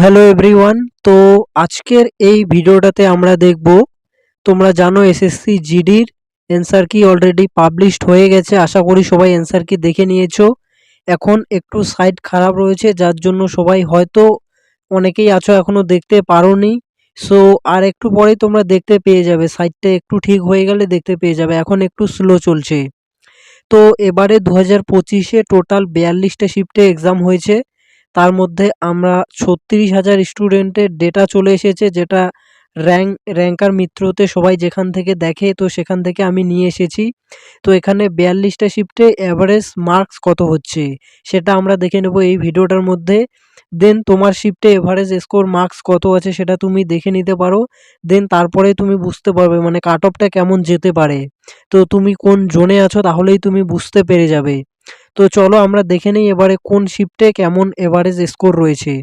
Hello everyone. তো আজকের এই ভিডিওটাতে আমরা দেখব, তোমরা জানো এসএসসি জিডির অ্যান্সার কি অলরেডি পাবলিশড হয়ে গেছে। আশা করি সবাই অ্যান্সার কি দেখে নিয়েছো। এখন একটু সাইট খারাপ রয়েছে, যার জন্য সবাই হয়তো অনেকেই আছো এখনো দেখতে পারোনি। সো আর একটু পরেই তোমরা দেখতে পেয়ে যাবে, সাইটটা একটু ঠিক হয়ে গেলে দেখতে পেয়ে যাবে। এখন একটু স্লো চলছে। তো এবারে 2025-এ টোটাল 42টা শিফটে এক্সাম হয়েছে। তার মধ্যে আমরা 36,000 স্টুডেন্টের ডেটা চলে এসেছে, যেটা র্যাঙ্কার মিত্রতে সবাই যেখান থেকে দেখে, তো সেখান থেকে আমি নিয়ে এসেছি। তো এখানে 42টা শিফটে অ্যাভারেজ মার্কস কত হচ্ছে সেটা আমরা দেখে নেব এই ভিডিওটার মধ্যে। দেন তোমার শিফটে এভারেজ স্কোর মার্কস কত আছে সেটা তুমি দেখে নিতে পারো। দেন তারপরে তুমি বুঝতে পারবে মানে কাট অফটা কেমন যেতে পারে। তো তুমি কোন জোনে আছো তাহলেই তুমি বুঝতে পেরে যাবে। তো চলো আমরা দেখে নিই এবারে কোন শিফটে কেমন এভারেজ স্কোর রয়েছে।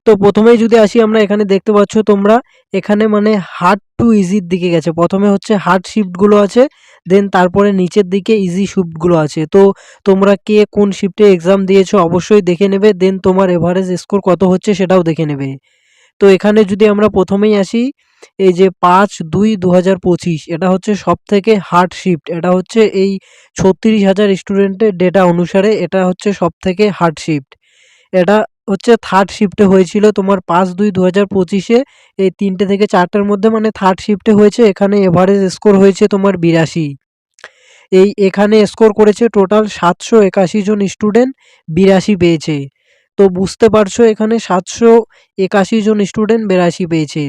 তো প্রথমেই যদি আসি, আমরা এখানে দেখতে পাচ্ছ তোমরা, এখানে মানে হার্ড টু ইজির দিকে গেছে। প্রথমে হচ্ছে হার্ড শিফটগুলো আছে, দেন তারপরে নিচের দিকে ইজি শিফটগুলো আছে। তো তোমরা কে কোন শিফটে এক্সাম দিয়েছো অবশ্যই দেখে নেবে, দেন তোমার এভারেজ স্কোর কত হচ্ছে সেটাও দেখে নেবে। তো এখানে যদি আমরা প্রথমেই আসি, এই যে 5/2/2025 এটা হচ্ছে সব থেকে হার্ড শিফট। এটা হচ্ছে এই 36,000 স্টুডেন্টের ডেটা অনুসারে এটা হচ্ছে সব থেকে হার্ড শিফট। এটা হচ্ছে থার্ড শিফটে হয়েছিল তোমার 5/2/2025-এ এই 3টে থেকে 4টের মধ্যে, মানে থার্ড শিফটে হয়েছে। এখানে এভারেজ স্কোর হয়েছে তোমার 82। এখানে স্কোর করেছে টোটাল 781 জন স্টুডেন্ট, 82 পেয়েছে। তো বুঝতে পারছো এখানে 781 জন স্টুডেন্ট 82 পেয়েছে।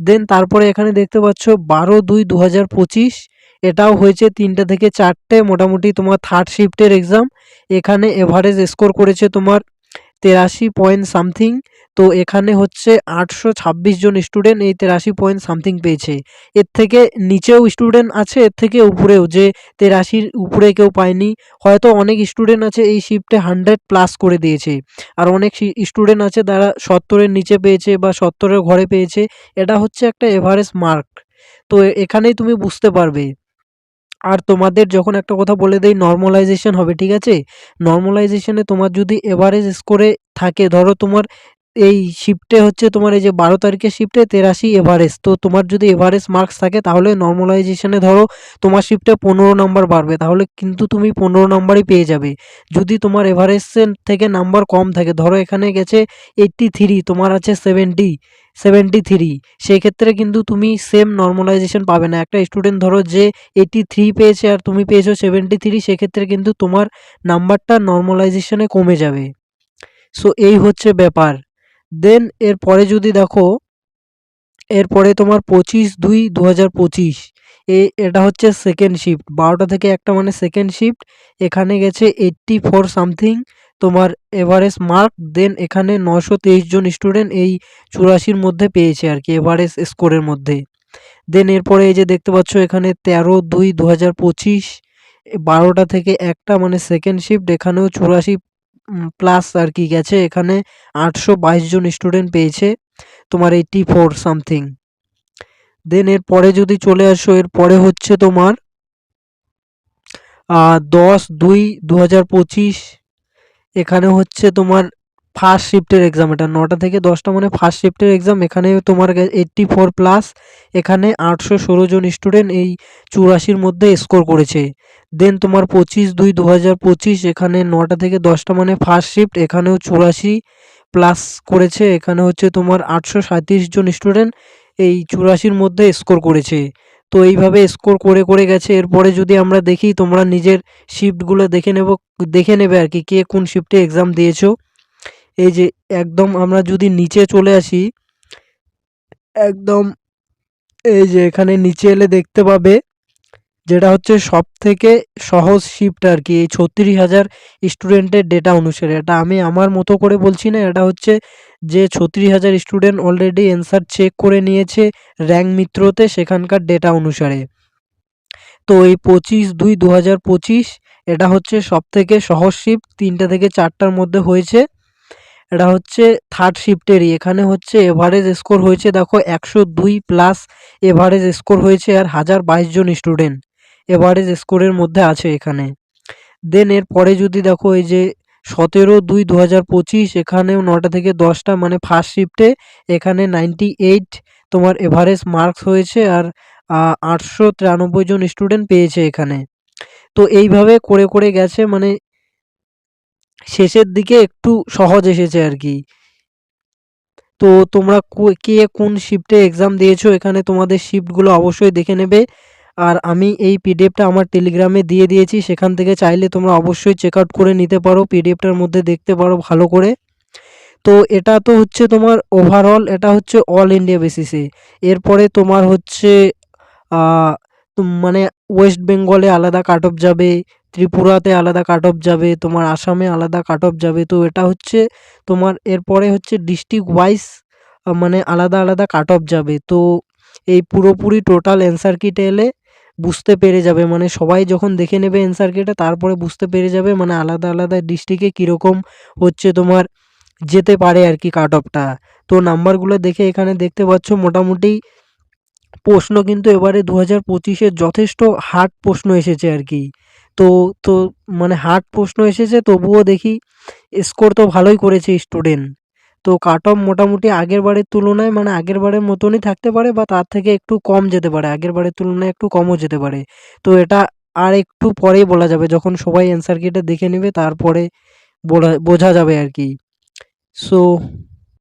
দেন তারপরে এখানে দেখতে পাচ্ছ 12/2/2025 এটাও হয়েছে 3টে থেকে 4টে, মোটামুটি তোমার থার্ড শিফটের এক্সাম। এখানে এভারেজ স্কোর করেছে তোমার 83 পয়েন্ট সামথিং। তো এখানে হচ্ছে 826 জন স্টুডেন্ট এই 83 পয়েন্ট সামথিং পেয়েছে। এর থেকে নিচেও স্টুডেন্ট আছে, এর থেকে উপরেও, যে 83-র উপরে কেউ পায়নি। হয়তো অনেক স্টুডেন্ট আছে এই শিফটে 100 প্লাস করে দিয়েছে, আর অনেক স্টুডেন্ট আছে যারা 70-এর নিচে পেয়েছে বা 70-এর ঘরে পেয়েছে। এটা হচ্ছে একটা এভারেজ মার্ক। তো এখানেই তুমি বুঝতে পারবে। আর তোমাদের যখন একটা কথা বলে দেই, নর্মালাইজেশন হবে, ঠিক আছে? নর্মালাইজেশনে তোমার যদি এভারেজ স্কোরে থাকে, ধরো তোমার এই শিফটে হচ্ছে তোমার এই যে 12 তারিখের শিফটে 83 এভারেজ, তো তোমার যদি এভারেজ মার্কস থাকে তাহলে নর্মালাইজেশনে ধরো তোমার শিফটে 15 নাম্বার বাড়বে, তাহলে কিন্তু তুমি 15 নাম্বারই পেয়ে যাবে। যদি তোমার এভারেজের থেকে নাম্বার কম থাকে, ধরো এখানে গেছে 83, তোমার আছে 73, সেই ক্ষেত্রে কিন্তু তুমি সেম নর্মালাইজেশন পাবে না। একটা স্টুডেন্ট ধরো যে 83 পেয়েছে আর তুমি পেয়েছো 73, সেক্ষেত্রে কিন্তু তোমার নাম্বারটা নর্মালাইজেশনে কমে যাবে। সো এই হচ্ছে ব্যাপার। দেন এরপরে যদি দেখো, এরপরে তোমার 25/2/2025 এটা হচ্ছে সেকেন্ড শিফট, 12টা থেকে একটা মানে সেকেন্ড শিফট। এখানে গেছে 84 সামথিং তোমার এভারেজ মার্ক। দেন এখানে 923 জন স্টুডেন্ট এই 84-র মধ্যে পেয়েছে আর কি, এভারেজ স্কোরের মধ্যে। দেন এরপরে এই যে দেখতে পাচ্ছ এখানে 13/2/2025 12টা থেকে একটা মানে সেকেন্ড শিফট, এখানেও 84 প্লাস আর কি গেছে। এখানে 822 জন স্টুডেন্ট পেয়েছে তোমার 84 সামথিং। দেন এরপরে যদি চলে আসো, এরপরে হচ্ছে তোমার 10/2/2025 এখানে হচ্ছে তোমার ফার্স্ট শিফটের এক্সাম। এটা 9টা থেকে 10টা মানে ফার্স্ট শিফটের এক্সাম। এখানে তোমার 84 প্লাস, এখানে 816 জন স্টুডেন্ট এই 84-র মধ্যে স্কোর করেছে। দেন তোমার 25/2/2025 এখানে 9টা থেকে 10টা মানে ফার্স্ট শিফট, এখানেও 84 প্লাস করেছে। এখানে হচ্ছে তোমার 837 জন স্টুডেন্ট এই 84-র মধ্যে স্কোর করেছে। তো এইভাবে স্কোর করে করে গেছে। এরপরে যদি আমরা দেখি, তোমরা নিজের শিফটগুলো দেখে নেবে আর কি, কে কোন শিফটে এক্সাম দিয়েছো। এই যে একদম আমরা যদি নিচে চলে আসি, একদম এই যে এখানে নিচে এলে দেখতে পাবে, যেটা হচ্ছে সব থেকে সহজ শিফট আর কি এই 36,000 স্টুডেন্টের ডেটা অনুসারে। এটা আমি আমার মতো করে বলছি না, এটা হচ্ছে যে 36,000 স্টুডেন্ট অলরেডি অ্যান্সার চেক করে নিয়েছে র্যাঙ্ক মিত্রতে, সেখানকার ডেটা অনুসারে। তো এই 25/2/2025 এটা হচ্ছে সব থেকে সহজ শিফট, 3টে থেকে 4টার মধ্যে হয়েছে। এটা হচ্ছে থার্ড শিফটেরই। এখানে হচ্ছে এভারেজ স্কোর হয়েছে দেখো 102 প্লাস এভারেজ স্কোর হয়েছে, আর 1022 জন স্টুডেন্ট এভারেজ স্কোরের মধ্যে আছে এখানে। দেন এরপরে যদি দেখো, এই যে 17/2/2025 এখানেও 9টা থেকে 10টা মানে ফার্স্ট শিফটে এখানে 98 তোমার এভারেজ মার্কস হয়েছে আর 893 জন স্টুডেন্ট পেয়েছে এখানে। তো এইভাবে করে করে গেছে, মানে শেষের দিকে একটু সহজ এসেছে আর কি। তো তোমরা কে কোন শিফটে এক্সাম দিয়েছো এখানে তোমাদের শিফটগুলো অবশ্যই দেখে নেবে। আর আমি এই পিডিএফটা আমার টেলিগ্রামে দিয়ে দিয়েছি, সেখান থেকে চাইলে তোমরা অবশ্যই চেক আউট করে নিতে পারো, পিডিএফটার মধ্যে দেখতে পারো ভালো করে। তো এটা তো হচ্ছে তোমার ওভারঅল, এটা হচ্ছে অল ইন্ডিয়া বেসিসে। এরপরে তোমার হচ্ছে মানে ওয়েস্ট বেঙ্গলে আলাদা কাট অফ যাবে, ত্রিপুরাতে আলাদা কাট অফ যাবে, তোমার আসামে আলাদা কাট অফ যাবে। তো এটা হচ্ছে তোমার এরপরে হচ্ছে ডিস্ট্রিক্ট ওয়াইজ মানে আলাদা আলাদা কাট অফ যাবে। তো এই পুরোপুরি টোটাল অ্যান্সার কিটে এলে বুঝতে পেরে যাবে, মানে সবাই যখন দেখে নেবে অ্যান্সার কিটা তারপরে বুঝতে পেরে যাবে মানে আলাদা আলাদা ডিস্ট্রিক্টে কীরকম হচ্ছে তোমার যেতে পারে আর কি কাট অফটা। তো নাম্বারগুলো দেখে এখানে দেখতে পাচ্ছ মোটামুটি প্রশ্ন কিন্তু এবারে 2025-এর যথেষ্ট হার্ড প্রশ্ন এসেছে আর কি। তো তো মানে হার্ড প্রশ্ন এসেছে, তবুও দেখি স্কোর তো ভালোই করেছে স্টুডেন্ট। তো কাট অফ মোটামুটি আগের বারের তুলনায় মানে আগের বারের মতনই থাকতে পারে বা তার থেকে একটু কম যেতে পারে, আগের বারের তুলনায় একটু কমও যেতে পারে। তো এটা আর একটু পরেই বলা যাবে, যখন সবাই অ্যান্সার কিটা দেখে নেবে তারপরে বোঝা যাবে আর কি। সো